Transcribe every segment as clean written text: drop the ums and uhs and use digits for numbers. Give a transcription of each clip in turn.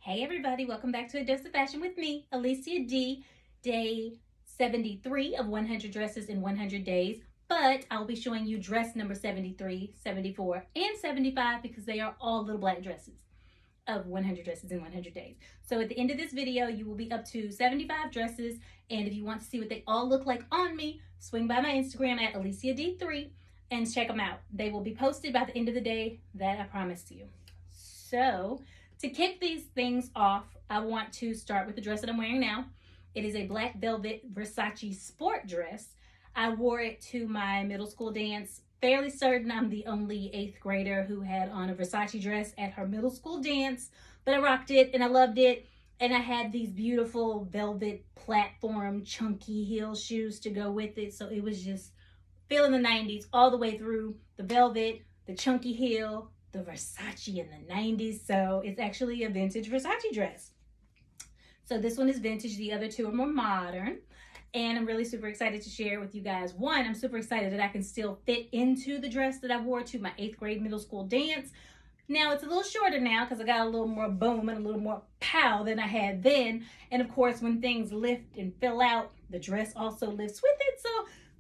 Hey everybody, welcome back to A Dose of Fashion with me, Alicia D. Day 73 of 100 Dresses in 100 Days. But I'll be showing you dress number 73, 74, and 75 because they are all little black dresses of 100 Dresses in 100 Days. So at the end of this video, you will be up to 75 dresses. And if you want to see what they all look like on me, swing by my Instagram at AliciaD3 and check them out. They will be posted by the end of the day, that I promise you. So to kick these things off, I want to start with the dress that I'm wearing now. It is a black velvet Versace sport dress. I wore it to my middle school dance. Fairly certain I'm the only 8th grader who had on a Versace dress at her middle school dance, but I rocked it and I loved it. And I had these beautiful velvet platform chunky heel shoes to go with it. So it was just feeling the 90s all the way through. The velvet, the chunky heel, the Versace in the 90s. So it's actually a vintage Versace dress. So this one is vintage. The other two are more modern. And I'm really super excited to share with you guys. One, I'm super excited that I can still fit into the dress that I wore to my 8th grade middle school dance. Now it's a little shorter now because I got a little more boom and a little more pow than I had then. And of course, when things lift and fill out, the dress also lifts with it. So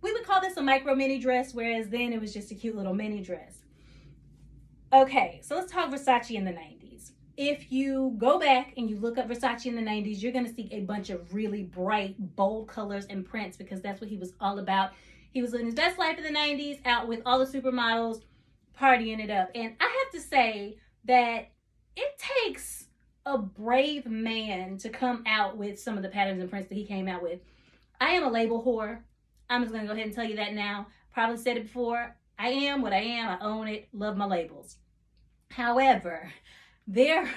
we would call this a micro mini dress, whereas then it was just a cute little mini dress. Okay, so let's talk Versace in the 90s. If you go back and you look up Versace in the 90s, you're going to see a bunch of really bright, bold colors and prints because that's what he was all about. He was living his best life in the 90s, out with all the supermodels, partying it up. And I have to say that it takes a brave man to come out with some of the patterns and prints that he came out with. I am a label whore. I'm just going to go ahead and tell you that now. Probably said it before. I am what I am. I own it. Love my labels. However, there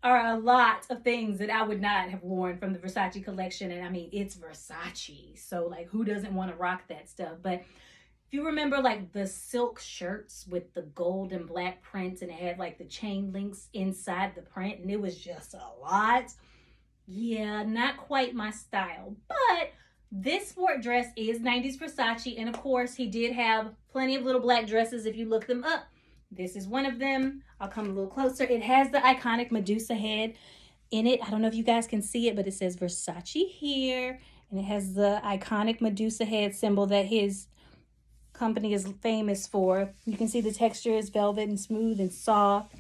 are a lot of things that I would not have worn from the Versace collection. And I mean, it's Versace. So like, who doesn't want to rock that stuff? But if you remember like the silk shirts with the gold and black prints and it had like the chain links inside the print and it was just a lot. Yeah, not quite my style. But this sport dress is 90s Versace. And of course, he did have plenty of little black dresses if you look them up. This is one of them. I'll come a little closer. It has the iconic Medusa head in it. I don't know if you guys can see it, but it says Versace here. And it has the iconic Medusa head symbol that his company is famous for. You can see the texture is velvet and smooth and soft.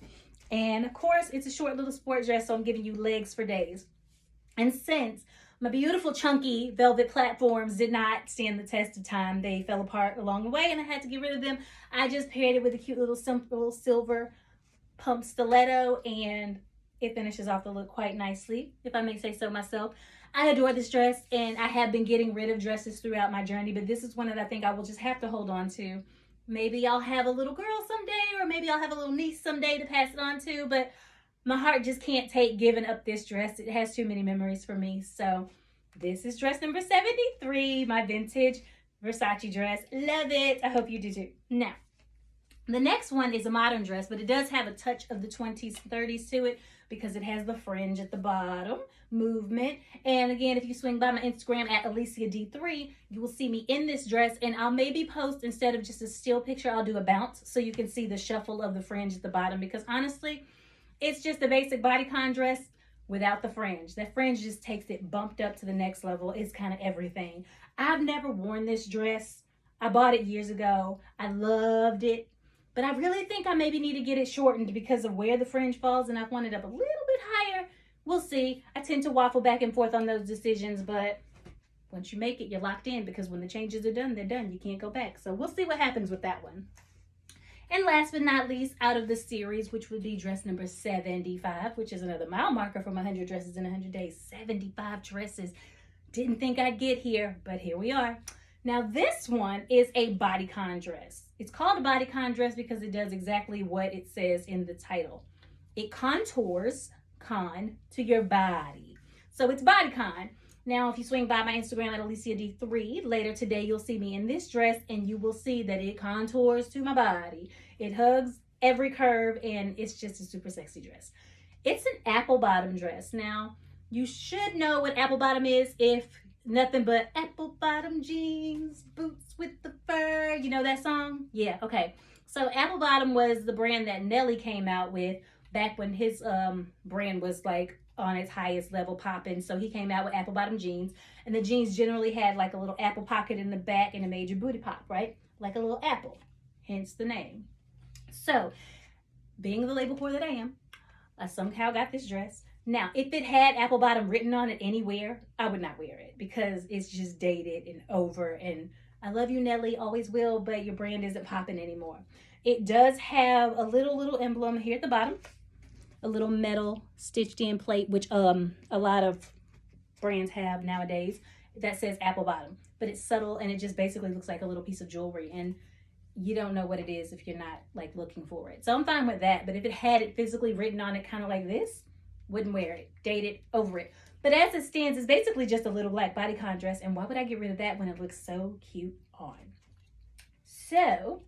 And of course, it's a short little sport dress, so I'm giving you legs for days. And since my beautiful chunky velvet platforms did not stand the test of time, they fell apart along the way and I had to get rid of them, I just paired it with a cute little simple silver pump stiletto and it finishes off the look quite nicely, if I may say so myself. I adore this dress and I have been getting rid of dresses throughout my journey, but this is one that I think I will just have to hold on to. Maybe I'll have a little girl someday, or maybe I'll have a little niece someday to pass it on to, but my heart just can't take giving up this dress. It has too many memories for me. So this is dress number 73, my vintage Versace dress. Love it. I hope you do too. Now, the next one is a modern dress, but it does have a touch of the 20s, 30s to it because it has the fringe at the bottom, movement. And again, if you swing by my Instagram at AliciaD3, you will see me in this dress. And I'll maybe post, instead of just a still picture, I'll do a bounce so you can see the shuffle of the fringe at the bottom because honestly, it's just a basic bodycon dress without the fringe. That fringe just takes it bumped up to the next level. It's kind of everything. I've never worn this dress. I bought it years ago. I loved it. But I really think I maybe need to get it shortened because of where the fringe falls and I've wanted it up a little bit higher. We'll see. I tend to waffle back and forth on those decisions, but once you make it, you're locked in because when the changes are done, they're done. You can't go back. So we'll see what happens with that one. And last but not least, out of the series, which would be dress number 75, which is another mile marker for 100 dresses in 100 days. 75 dresses. Didn't think I'd get here, but here we are. Now, this one is a bodycon dress. It's called a bodycon dress because it does exactly what it says in the title. It contours con to your body. So it's bodycon. Now, if you swing by my Instagram at AliciaD3, later today, you'll see me in this dress and you will see that it contours to my body. It hugs every curve and it's just a super sexy dress. It's an apple bottom dress. Now, you should know what apple bottom is if nothing but apple bottom jeans, boots with the fur. You know that song? Yeah, okay. So apple bottom was the brand that Nelly came out with back when his brand was like on its highest level popping. So he came out with apple bottom jeans, and the jeans generally had like a little apple pocket in the back, and it made your booty pop, right? Like a little apple, hence the name. So being the label whore that I am, I somehow got this dress. Now, if it had apple bottom written on it anywhere, I would not wear it because it's just dated and over. And I love you, Nelly, always will, but your brand isn't popping anymore. It does have a little emblem here at the bottom, a little metal stitched in plate, which a lot of brands have nowadays, that says apple bottom. But it's subtle, and it just basically looks like a little piece of jewelry. And you don't know what it is if you're not like looking for it. So I'm fine with that. But if it had it physically written on it, kind of like this, wouldn't wear it, date it, over it. But as it stands, it's basically just a little black bodycon dress. And why would I get rid of that when it looks so cute on? So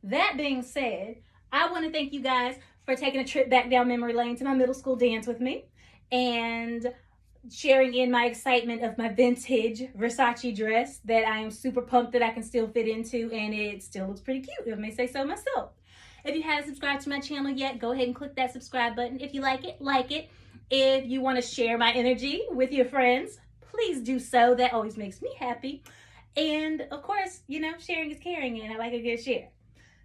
that being said, I want to thank you guys for taking a trip back down memory lane to my middle school dance with me and sharing in my excitement of my vintage Versace dress that I am super pumped that I can still fit into, and it still looks pretty cute, if I may say so myself. If you haven't subscribed to my channel yet, go ahead and click that subscribe button. If you like it, like it. If you want to share my energy with your friends, please do so. That always makes me happy. And of course, you know, sharing is caring, and I like a good share.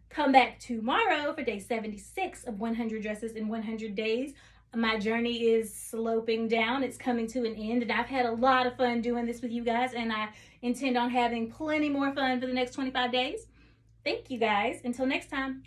Come back tomorrow for day 76 of 100 Dresses in 100 Days. My journey is sloping down. It's coming to an end, and I've had a lot of fun doing this with you guys, and I intend on having plenty more fun for the next 25 days. Thank you guys. Until next time.